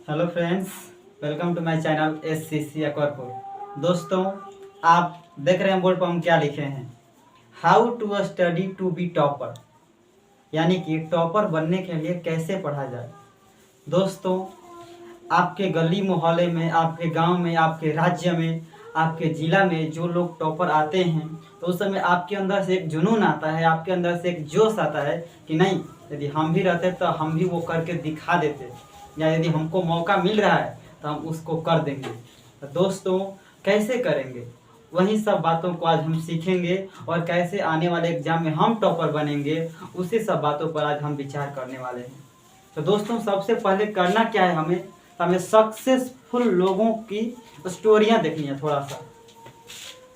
Hello friends, welcome to my channel SCC Akbarpur. दोस्तों, आप देख रहे हैं बोर्ड पर हम क्या लिखे हैं, how to study to be topper, यानी कि टॉपर बनने के लिए कैसे पढ़ा जाए। दोस्तों, आपके गली मोहल्ले में, आपके गांव में, आपके राज्य में, आपके ज़िला में जो लोग टॉपर आते हैं तो उस समय आपके अंदर से एक जुनून आता है, आपके अंदर से एक जोश आता है कि नहीं, यदि हम भी रहते तो हम भी वो करके दिखा देते, या यदि हमको मौका मिल रहा है तो हम उसको कर देंगे। तो दोस्तों, कैसे करेंगे, वही सब बातों को आज हम सीखेंगे और कैसे आने वाले एग्जाम में हम टॉपर बनेंगे, उसी सब बातों पर आज हम विचार करने वाले हैं। तो दोस्तों, सबसे पहले करना क्या है, हमें सक्सेसफुल लोगों की स्टोरियां देखनी है, थोड़ा सा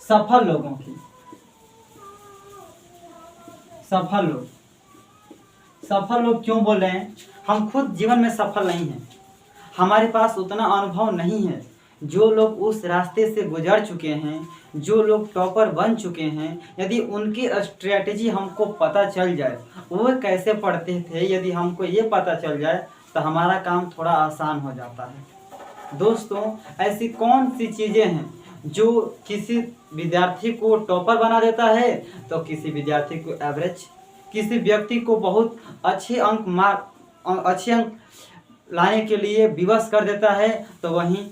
सफल लोगों की। सफल लोग क्यों बोल रहे हैं? हम खुद जीवन में सफल नहीं हैं, हमारे पास उतना अनुभव नहीं है। जो लोग उस रास्ते से गुजर चुके हैं, जो लोग टॉपर बन चुके हैं, यदि उनकी स्ट्रेटजी हमको पता चल जाए, वो कैसे पढ़ते थे, यदि हमको ये पता चल जाए तो हमारा काम थोड़ा आसान हो जाता है। दोस्तों, ऐसी कौन सी चीज़ें हैं जो किसी विद्यार्थी को टॉपर बना देता है तो किसी विद्यार्थी को एवरेज, किसी व्यक्ति को बहुत अच्छे अंक लाने के लिए विवश कर देता है, तो वहीं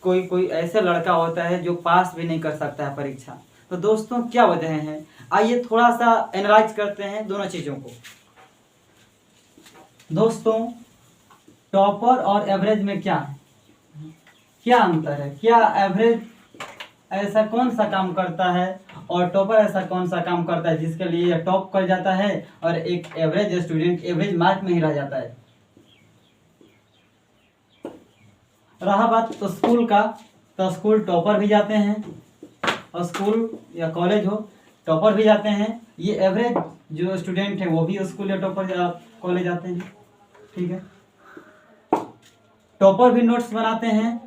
कोई ऐसा लड़का होता है जो पास भी नहीं कर सकता है परीक्षा। तो दोस्तों, क्या वजह है, आइए थोड़ा सा एनालाइज करते हैं दोनों चीज़ों को। दोस्तों, टॉपर और एवरेज में क्या अंतर है? क्या एवरेज ऐसा कौन सा काम करता है और टॉपर ऐसा कौन सा काम करता है जिसके लिए टॉप कर जाता है और एक एवरेज स्टूडेंट एवरेज मार्क में ही रह जाता है? रहा बात तो स्कूल का, तो स्कूल टॉपर भी जाते हैं, और स्कूल या कॉलेज हो टॉपर भी जाते हैं। ये एवरेज जो स्टूडेंट है वो भी स्कूल या टॉपर या कॉलेज जाते हैं, ठीक है। टॉपर भी नोट्स बनाते हैं,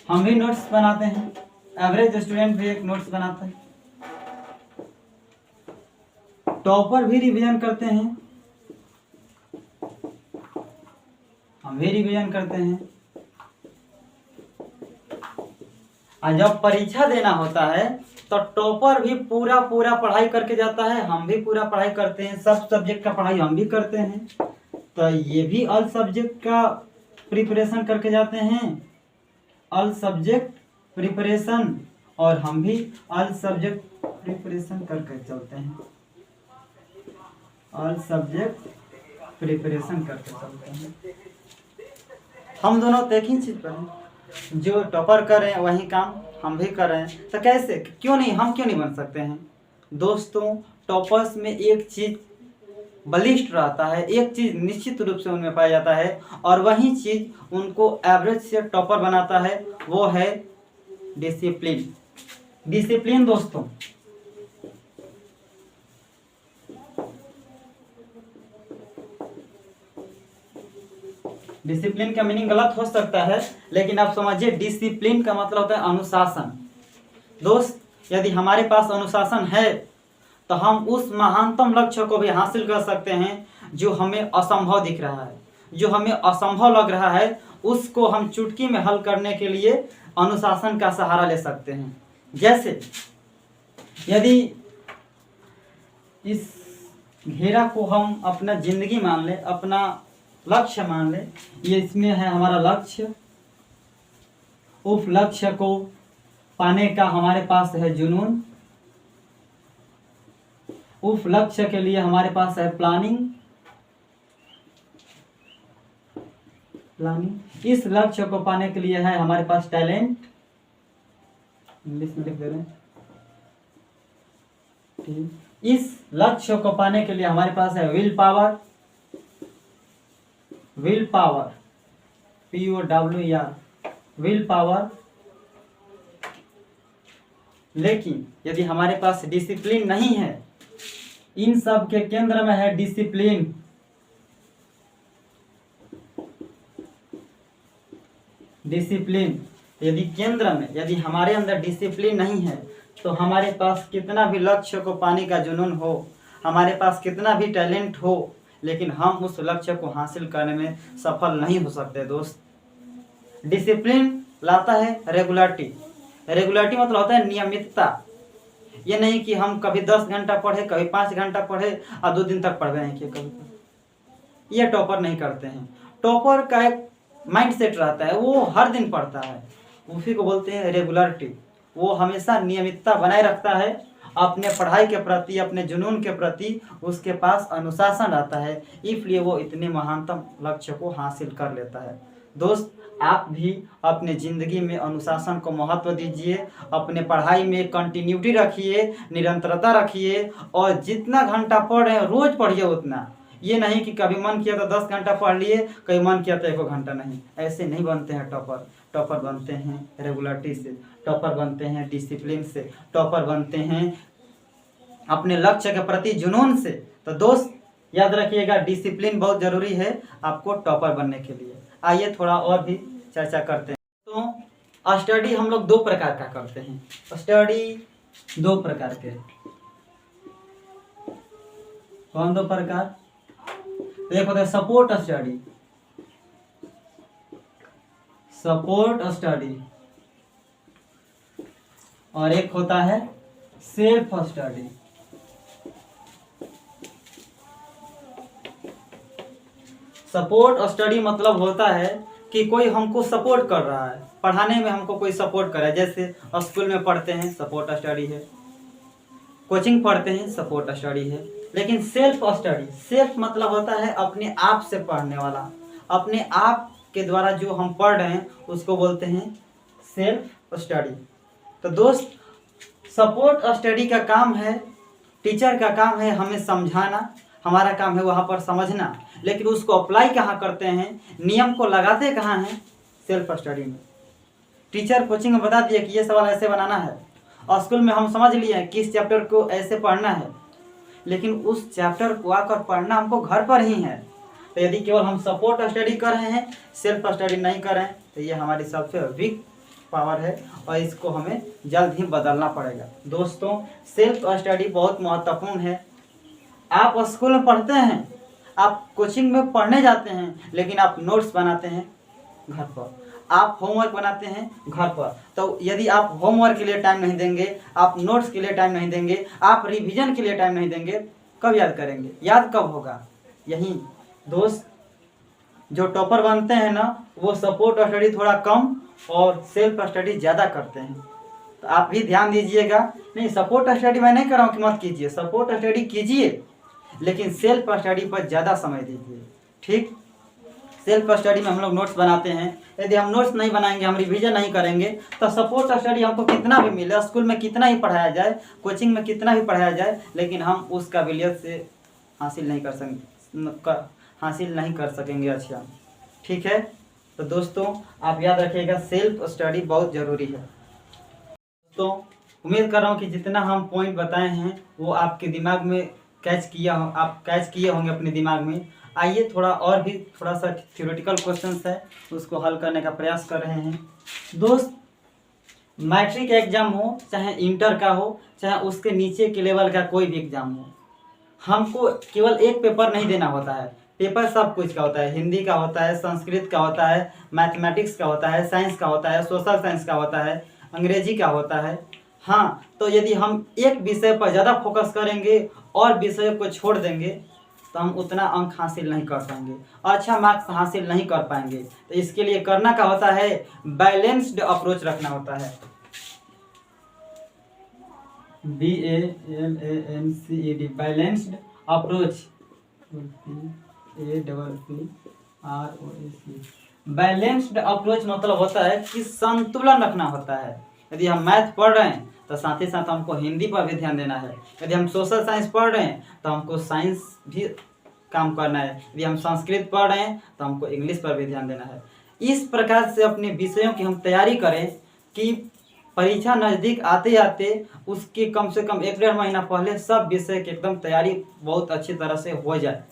हम भी नोट्स बनाते हैं, एवरेज स्टूडेंट भी एक नोट्स बनाता है। टॉपर भी रिवीजन करते हैं, हम भी रिवीजन करते हैं। और जब परीक्षा देना होता है तो टॉपर भी पूरा पढ़ाई करके जाता है, हम भी पूरा पढ़ाई करते हैं, सब सब्जेक्ट का पढ़ाई हम भी करते हैं। तो ये भी ऑल सब्जेक्ट का प्रिपरेशन करके जाते हैं, ऑल सब्जेक्ट प्रिपरेशन, और हम भी ऑल सब्जेक्ट प्रिपरेशन करके चलते हैं, ऑल सब्जेक्ट प्रिपरेशन करके चलते हैं। हम दोनों तो एक ही चीज पर हैं, जो टॉपर कर रहे हैं वही काम हम भी कर रहे हैं। तो कैसे, क्यों नहीं बन सकते हैं? दोस्तों, टॉपर्स में एक चीज बलिष्ठ रहता है, एक चीज निश्चित रूप से उनमें पाया जाता है, और वही चीज उनको एवरेज से टॉपर बनाता है, वो है डिसिप्लिन। दोस्तों, डिसिप्लिन का मीनिंग गलत हो सकता है, लेकिन आप समझिए, डिसिप्लिन का मतलब होता है अनुशासन। दोस्त, यदि हमारे पास अनुशासन है तो हम उस महानतम लक्ष्य को भी हासिल कर सकते हैं जो हमें असंभव दिख रहा है, जो हमें असंभव लग रहा है, उसको हम चुटकी में हल करने के लिए अनुशासन का सहारा ले सकते हैं। जैसे यदि इस घेरा को हम अपना जिंदगी मान ले, अपना लक्ष्य मान ले, ये इसमें है हमारा लक्ष्य, उस लक्ष्य को पाने का हमारे पास है जुनून, उस लक्ष्य के लिए हमारे पास है प्लानिंग, इस लक्ष्य को पाने के लिए है हमारे पास टैलेंट, इंग्लिश में लिख दे रहे हैं, ठीक। इस लक्ष्य को पाने के लिए हमारे पास है will power, POWER, will power. लेकिन यदि हमारे पास डिसिप्लिन नहीं है, इन सब के केंद्र में है डिसिप्लिन। यदि केंद्र में, यदि हमारे अंदर डिसिप्लिन नहीं है तो हमारे पास कितना भी लक्ष्य को पाने का जुनून हो, हमारे पास कितना भी टैलेंट हो, लेकिन हम उस लक्ष्य को हासिल करने में सफल नहीं हो सकते दोस्त। डिसिप्लिन लाता है रेगुलरिटी। रेगुलरिटी मतलब होता है नियमितता। ये नहीं कि हम कभी 10 घंटा पढ़े, कभी 5 घंटा पढ़े और 2 दिन तक पढ़ रहे हैं कि कभी। ये टॉपर नहीं करते हैं। टॉपर का एक माइंड सेट रहता है, वो हर दिन पढ़ता है, उसी को बोलते हैं रेगुलरिटी। वो हमेशा नियमितता बनाए रखता है अपने पढ़ाई के प्रति, अपने जुनून के प्रति उसके पास अनुशासन रहता है, इसलिए वो इतने महानतम लक्ष्य को हासिल कर लेता है। दोस्त, आप भी अपने ज़िंदगी में अनुशासन को महत्व दीजिए, अपने पढ़ाई में कंटिन्यूटी रखिए, निरंतरता रखिए और जितना घंटा पढ़ रहे हैं रोज़ पढ़िए उतना। ये नहीं कि कभी मन किया तो 10 घंटा पढ़ लिए, कभी मन किया तो 1 घंटा नहीं। ऐसे नहीं बनते हैं टॉपर। टॉपर बनते हैं रेगुलरिटी से, टॉपर बनते हैं डिसिप्लिन से, टॉपर बनते हैं अपने लक्ष्य के प्रति जुनून से। तो दोस्त याद रखिएगा, डिसिप्लिन बहुत ज़रूरी है आपको टॉपर बनने के लिए। आइए थोड़ा और भी चर्चा करते हैं। तो स्टडी हम लोग 2 प्रकार का करते हैं। स्टडी 2 प्रकार के। कौन 2 प्रकार? एक होता है सपोर्ट स्टडी, सपोर्ट स्टडी, और एक होता है सेल्फ स्टडी। सपोर्ट स्टडी मतलब होता है कि कोई हमको सपोर्ट कर रहा है, पढ़ाने में हमको कोई सपोर्ट कर रहा है। जैसे स्कूल में पढ़ते हैं, सपोर्ट स्टडी है। कोचिंग पढ़ते हैं, सपोर्ट स्टडी है। लेकिन सेल्फ स्टडी, सेल्फ मतलब होता है अपने आप से पढ़ने वाला, अपने आप के द्वारा जो हम पढ़ रहे हैं उसको बोलते हैं सेल्फ स्टडी। तो दोस्त, सपोर्ट स्टडी का काम है, टीचर का काम है हमें समझाना, हमारा काम है वहाँ पर समझना, लेकिन उसको अप्लाई कहाँ करते हैं, नियम को लगाते कहाँ हैं? सेल्फ स्टडी में। टीचर कोचिंग में बता दिया कि ये सवाल ऐसे बनाना है, और स्कूल में हम समझ लिए कि इस चैप्टर को ऐसे पढ़ना है, लेकिन उस चैप्टर को आकर पढ़ना हमको घर पर ही है। तो यदि केवल हम सपोर्ट स्टडी कर रहे हैं, सेल्फ स्टडी नहीं कर रहे हैं, तो ये हमारी सबसे वीक पावर है और इसको हमें जल्द ही बदलना पड़ेगा। दोस्तों, सेल्फ स्टडी बहुत महत्वपूर्ण है। आप स्कूल में पढ़ते हैं, आप कोचिंग में पढ़ने जाते हैं, लेकिन आप नोट्स बनाते हैं घर पर, आप होमवर्क बनाते हैं घर पर। तो यदि आप होमवर्क के लिए टाइम नहीं देंगे, आप नोट्स के लिए टाइम नहीं देंगे, आप रिवीजन के लिए टाइम नहीं देंगे, कब याद करेंगे? याद कब होगा? यही दोस्त, जो टॉपर बनते हैं ना, वो सपोर्ट स्टडी थोड़ा कम और सेल्फ स्टडी ज़्यादा करते हैं। तो आप भी ध्यान दीजिएगा। नहीं, सपोर्ट स्टडी मैं नहीं कर रहा हूँ कि मत कीजिए, सपोर्ट स्टडी कीजिए, लेकिन सेल्फ स्टडी पर ज़्यादा समय दीजिए। ठीक, सेल्फ स्टडी में हम लोग नोट्स बनाते हैं। यदि हम नोट्स नहीं बनाएंगे, हम रिवीजन नहीं करेंगे, तो सपोर्ट स्टडी हमको कितना भी मिले, स्कूल में कितना ही पढ़ाया जाए, कोचिंग में कितना भी पढ़ाया जाए, लेकिन हम उस काबिलियत से हासिल नहीं कर सकेंगे। अच्छा, ठीक है। तो दोस्तों, आप याद रखिएगा, सेल्फ स्टडी बहुत ज़रूरी है। तो उम्मीद कर रहा हूँ कि जितना हम पॉइंट बताए हैं वो आपके दिमाग में आप कैच किए होंगे अपने दिमाग में। आइए थोड़ा और भी थोड़ा सा थ्योरेटिकल क्वेश्चंस है, उसको हल करने का प्रयास कर रहे हैं। दोस्त, मैट्रिक एग्जाम हो, चाहे इंटर का हो, चाहे उसके नीचे के लेवल का कोई भी एग्जाम हो, हमको केवल एक पेपर नहीं देना होता है। पेपर सब कुछ का होता है, हिंदी का होता है, संस्कृत का होता है, मैथमेटिक्स का होता है, साइंस का होता है, सोशल साइंस का होता है, अंग्रेजी का होता है। हाँ, तो यदि हम एक विषय पर ज़्यादा फोकस करेंगे और विषय को छोड़ देंगे तो हम उतना अंक हासिल नहीं कर पाएंगे, अच्छा मार्क्स हासिल नहीं कर पाएंगे। तो इसके लिए करना क्या होता है? बैलेंस्ड अप्रोच रखना होता है। BALANCED, balanced approach, APPROAC। Balanced approach मतलब होता है कि संतुलन रखना होता है। यदि हम मैथ पढ़ रहे हैं तो साथ ही साथ हमको हिंदी पर भी ध्यान देना है। यदि हम सोशल साइंस पढ़ रहे हैं तो हमको साइंस भी काम करना है। यदि हम संस्कृत पढ़ रहे हैं तो हमको इंग्लिश पर भी ध्यान देना है। इस प्रकार से अपने विषयों की हम तैयारी करें कि परीक्षा नज़दीक आते आते उसके कम से कम 1-1.5 महीना पहले सब विषय की एकदम तैयारी बहुत अच्छी तरह से हो जाए।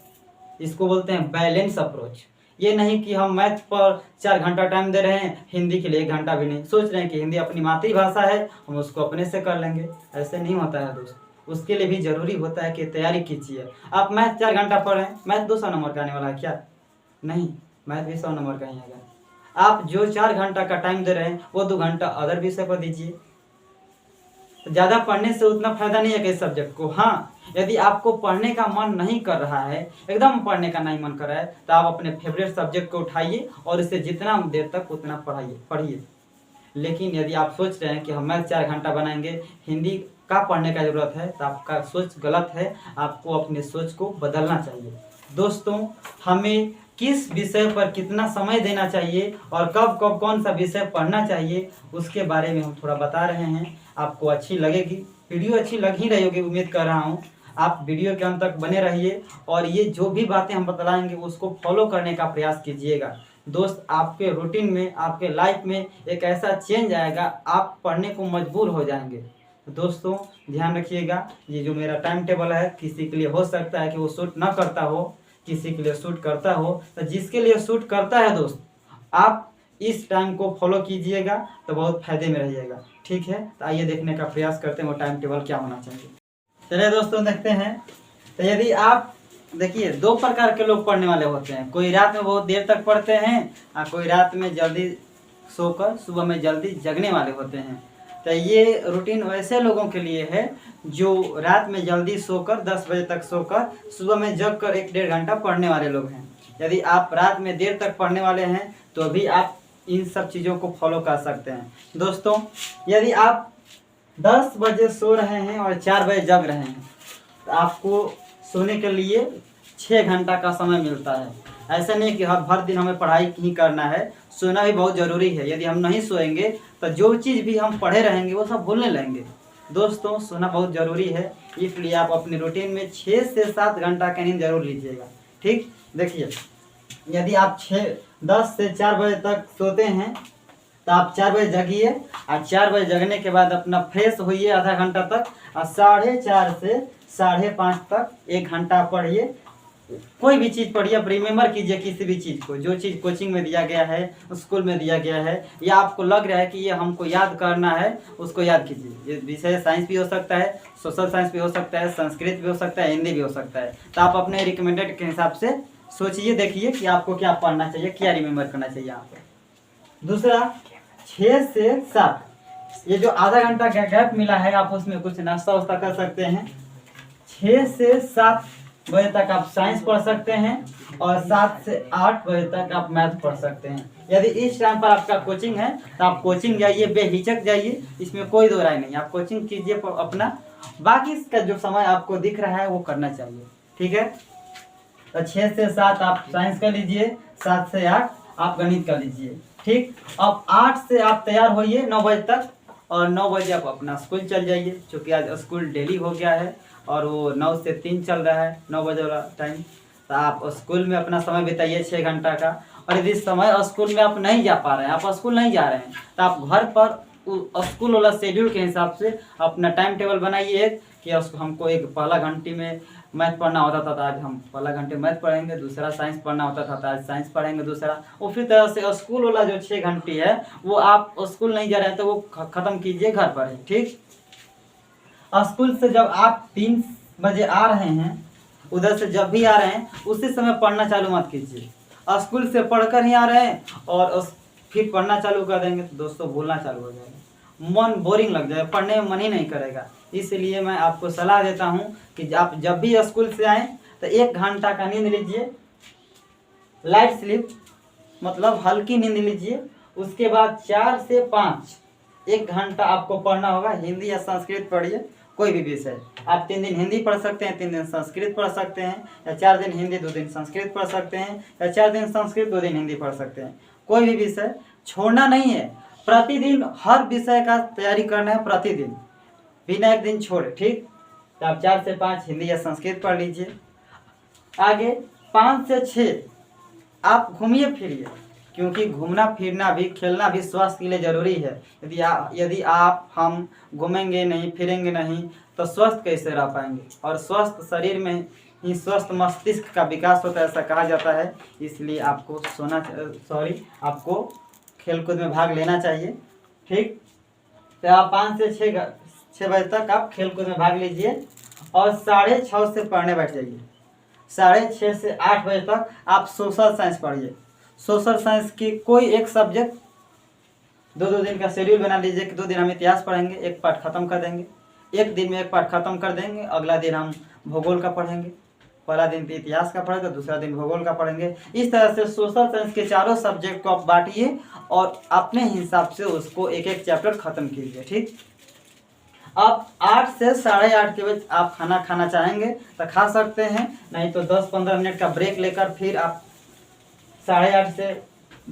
इसको बोलते हैं बैलेंस अप्रोच। ये नहीं कि हम मैथ पर 4 घंटा टाइम दे रहे हैं, हिंदी के लिए 1 घंटा भी नहीं, सोच रहे हैं कि हिंदी अपनी मातृभाषा है, हम उसको अपने से कर लेंगे। ऐसे नहीं होता है दोस्त। उसके लिए भी ज़रूरी होता है कि तैयारी कीजिए। आप मैथ 4 घंटा पढ़ रहे हैं, मैथ 200 नंबर का आने वाला है क्या? नहीं, मैथ भी 100 नंबर का ही आएगा। आप जो 4 घंटा का टाइम दे रहे हैं वो 2 घंटा अदर विषय पर दीजिए। तो ज़्यादा पढ़ने से उतना फायदा नहीं है किसी सब्जेक्ट को। हाँ, यदि आपको पढ़ने का मन नहीं कर रहा है, एकदम पढ़ने का नहीं मन कर रहा है, तो आप अपने फेवरेट सब्जेक्ट को उठाइए और इसे जितना देर तक उतना पढ़िए। लेकिन यदि आप सोच रहे हैं कि हम मैथ 4 घंटा बनाएंगे, हिंदी का पढ़ने का ज़रूरत है, तो आपका सोच गलत है। आपको अपनी सोच को बदलना चाहिए। दोस्तों, हमें किस विषय पर कितना समय देना चाहिए और कब कब कौन सा विषय पढ़ना चाहिए, उसके बारे में हम थोड़ा बता रहे हैं। आपको अच्छी लगेगी, वीडियो अच्छी लग ही रही होगी, उम्मीद कर रहा हूँ। आप वीडियो के अंत तक बने रहिए और ये जो भी बातें हम बतलाएंगे उसको फॉलो करने का प्रयास कीजिएगा। दोस्त, आपके रूटीन में, आपके लाइफ में एक ऐसा चेंज आएगा, आप पढ़ने को मजबूर हो जाएंगे। दोस्तों, ध्यान रखिएगा, ये जो मेरा टाइम टेबल है, किसी के लिए हो सकता है कि वो सूट ना करता हो, किसी के लिए सूट करता हो। तो जिसके लिए सूट करता है दोस्त, आप इस टाइम को फॉलो कीजिएगा तो बहुत फायदे में रहिएगा। ठीक है, तो आइए देखने का प्रयास करते हैं वो टाइम टेबल क्या होना चाहिए। चलिए दोस्तों, देखते हैं। तो यदि आप देखिए, 2 प्रकार के लोग पढ़ने वाले होते हैं। कोई रात में बहुत देर तक पढ़ते हैं और कोई रात में जल्दी सोकर सुबह में जल्दी जगने वाले होते हैं। तो ये रूटीन वैसे लोगों के लिए है जो रात में जल्दी सोकर 10 बजे तक सोकर सुबह में जग कर 1-1.5 घंटा पढ़ने वाले लोग हैं। यदि आप रात में देर तक पढ़ने वाले हैं तो भी आप इन सब चीज़ों को फॉलो कर सकते हैं। दोस्तों, यदि आप 10 बजे सो रहे हैं और 4 बजे जग रहे हैं, तो आपको सोने के लिए 6 घंटा का समय मिलता है। ऐसा नहीं कि हर दिन हमें पढ़ाई ही करना है, सोना भी बहुत ज़रूरी है। यदि हम नहीं सोएंगे तो जो चीज़ भी हम पढ़े रहेंगे वो सब भूलने लगेंगे। दोस्तों, सोना बहुत ज़रूरी है, इसलिए आप अपने रूटीन में 6 से 7 घंटा का नींद जरूर लीजिएगा। ठीक, देखिए, यदि आप 10 से 4 बजे तक सोते हैं तो आप 4 बजे जगिए और 4 बजे जगने के बाद अपना फ्रेश होइए आधा घंटा तक और 4:30 से 5:30 तक 1 घंटा पढ़िए। कोई भी चीज़ पढ़िए, आप रिमेंबर कीजिए किसी भी चीज़ को, जो चीज़ कोचिंग में दिया गया है, स्कूल में दिया गया है, या आपको लग रहा है कि ये हमको याद करना है, उसको याद कीजिए। ये विषय साइंस भी हो सकता है, सोशल साइंस भी हो सकता है, संस्कृत भी हो सकता है, हिंदी भी हो सकता है। तो आप अपने रिकमेंडेड के हिसाब से सोचिए, देखिए कि आपको क्या पढ़ना चाहिए, क्या रिमेंबर करना चाहिए यहाँ पर। दूसरा, 6 से 7, ये जो आधा घंटा का गैप मिला है, आप उसमें कुछ नाश्ता वास्ता कर सकते हैं। 6 से 7 बजे तक आप साइंस पढ़ सकते हैं और 7 से 8 बजे तक आप मैथ पढ़ सकते हैं। यदि इस टाइम पर आपका कोचिंग है तो आप कोचिंग जाइए, बेहिचक जाइए, इसमें कोई दो राय नहीं। आप कोचिंग कीजिए अपना, बाकी का जो समय आपको दिख रहा है वो करना चाहिए। ठीक है, तो 6 से 7 आप साइंस कर लीजिए, 7 से 8 आप गणित कर लीजिए। ठीक, अब 8 से आप तैयार होइए 9 बजे तक और 9 बजे आप अपना स्कूल चल जाइए, क्योंकि आज स्कूल डेली हो गया है और वो 9 से 3 चल रहा है, 9 बजे वाला टाइम। तो आप स्कूल में अपना समय बिताइए 6 घंटा का। और यदि समय स्कूल में आप नहीं जा पा रहे हैं, आप स्कूल नहीं जा रहे हैं, तो आप घर पर स्कूल वाला शेड्यूल के हिसाब से अपना टाइम टेबल बनाइए कि हमको एक पहला घंटे में मैथ पढ़ना होता था तो आज हम पहला घंटे मैथ पढ़ेंगे, दूसरा साइंस पढ़ना होता था तो आज साइंस पढ़ेंगे दूसरा। उसी तरह से स्कूल वाला जो 6 घंटे है वो आप स्कूल नहीं जा रहे हैं तो वो ख़त्म कीजिए घर पर ही। ठीक, स्कूल से जब आप 3 बजे आ रहे हैं, उधर से जब भी आ रहे हैं उसी समय पढ़ना चालू मत कीजिए। स्कूल से पढ़कर ही आ रहे हैं और फिर पढ़ना चालू कर देंगे तो दोस्तों भूलना चालू हो जाएगा, मन बोरिंग लग जाएगा, पढ़ने में मन ही नहीं करेगा। इसलिए मैं आपको सलाह देता हूं कि आप जब भी स्कूल से आएँ तो 1 घंटा का नींद लीजिए, लाइट स्लीप, मतलब हल्की नींद लीजिए। उसके बाद 4 से 5 1 घंटा आपको पढ़ना होगा। हिंदी या संस्कृत पढ़िए, कोई भी विषय। आप 3 दिन हिंदी पढ़ सकते हैं, 3 दिन संस्कृत पढ़ सकते हैं, या 4 दिन हिंदी 2 दिन संस्कृत पढ़ सकते हैं, या 4 दिन संस्कृत 2 दिन हिंदी पढ़ सकते हैं। कोई भी विषय छोड़ना नहीं है, प्रतिदिन हर विषय का तैयारी करना है, प्रतिदिन, बिना एक दिन छोड़े। ठीक, तो आप 4 से 5 हिंदी या संस्कृत पढ़ लीजिए। आगे 5 से 6 आप घूमिए फिरिए, क्योंकि घूमना फिरना भी, खेलना भी स्वास्थ्य के लिए ज़रूरी है। यदि हम घूमेंगे नहीं, फिरेंगे नहीं तो स्वस्थ कैसे रह पाएंगे। और स्वस्थ शरीर में ही स्वस्थ मस्तिष्क का विकास होता है, ऐसा कहा जाता है। इसलिए आपको आपको खेलकूद में भाग लेना चाहिए। ठीक, तो आप 5 से 6 बजे तक आप खेलकूद में भाग लीजिए और 6:30 से पढ़ने बैठ जाइए। 6:30 से 8 बजे तक आप सोशल साइंस पढ़िए। सोशल साइंस की कोई एक सब्जेक्ट 2-2 दिन का शेड्यूल बना लीजिए कि 2 दिन हम इतिहास पढ़ेंगे, एक पार्ट खत्म कर देंगे। एक दिन में एक पार्ट खत्म कर देंगे, अगला दिन हम भूगोल का पढ़ेंगे। पहला दिन इतिहास का पढ़ेंगे, दूसरा दिन भूगोल का पढ़ेंगे। इस तरह से सोशल साइंस के चारों सब्जेक्ट को आप बांटिए और अपने हिसाब से उसको एक एक चैप्टर खत्म कीजिए। ठीक, आप 8 से 8:30 के बीच आप खाना खाना चाहेंगे तो खा सकते हैं, नहीं तो 10-15 मिनट का ब्रेक लेकर फिर आप 8:30 से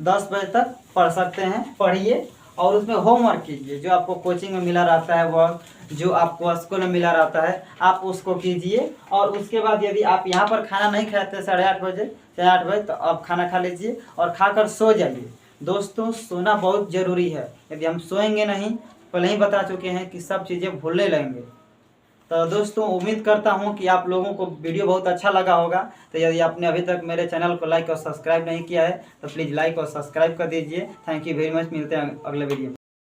10 बजे तक पढ़ सकते हैं। पढ़िए और उसमें होमवर्क कीजिए, जो आपको कोचिंग में मिला रहता है वर्क, जो आपको स्कूल में मिला रहता है आप उसको कीजिए। और उसके बाद यदि आप यहाँ पर खाना नहीं खाते 8:30 बजे से 8 बजे तो आप खाना खा लीजिए और खाकर सो जाइए। दोस्तों, सोना बहुत ज़रूरी है। यदि हम सोएंगे नहीं, पहले ही बता चुके हैं कि सब चीज़ें भूलने लगेंगे। तो दोस्तों, उम्मीद करता हूं कि आप लोगों को वीडियो बहुत अच्छा लगा होगा। तो यदि आपने अभी तक मेरे चैनल को लाइक और सब्सक्राइब नहीं किया है तो प्लीज़ लाइक और सब्सक्राइब कर दीजिए। Thank you very much. मिलते हैं अगले वीडियो में।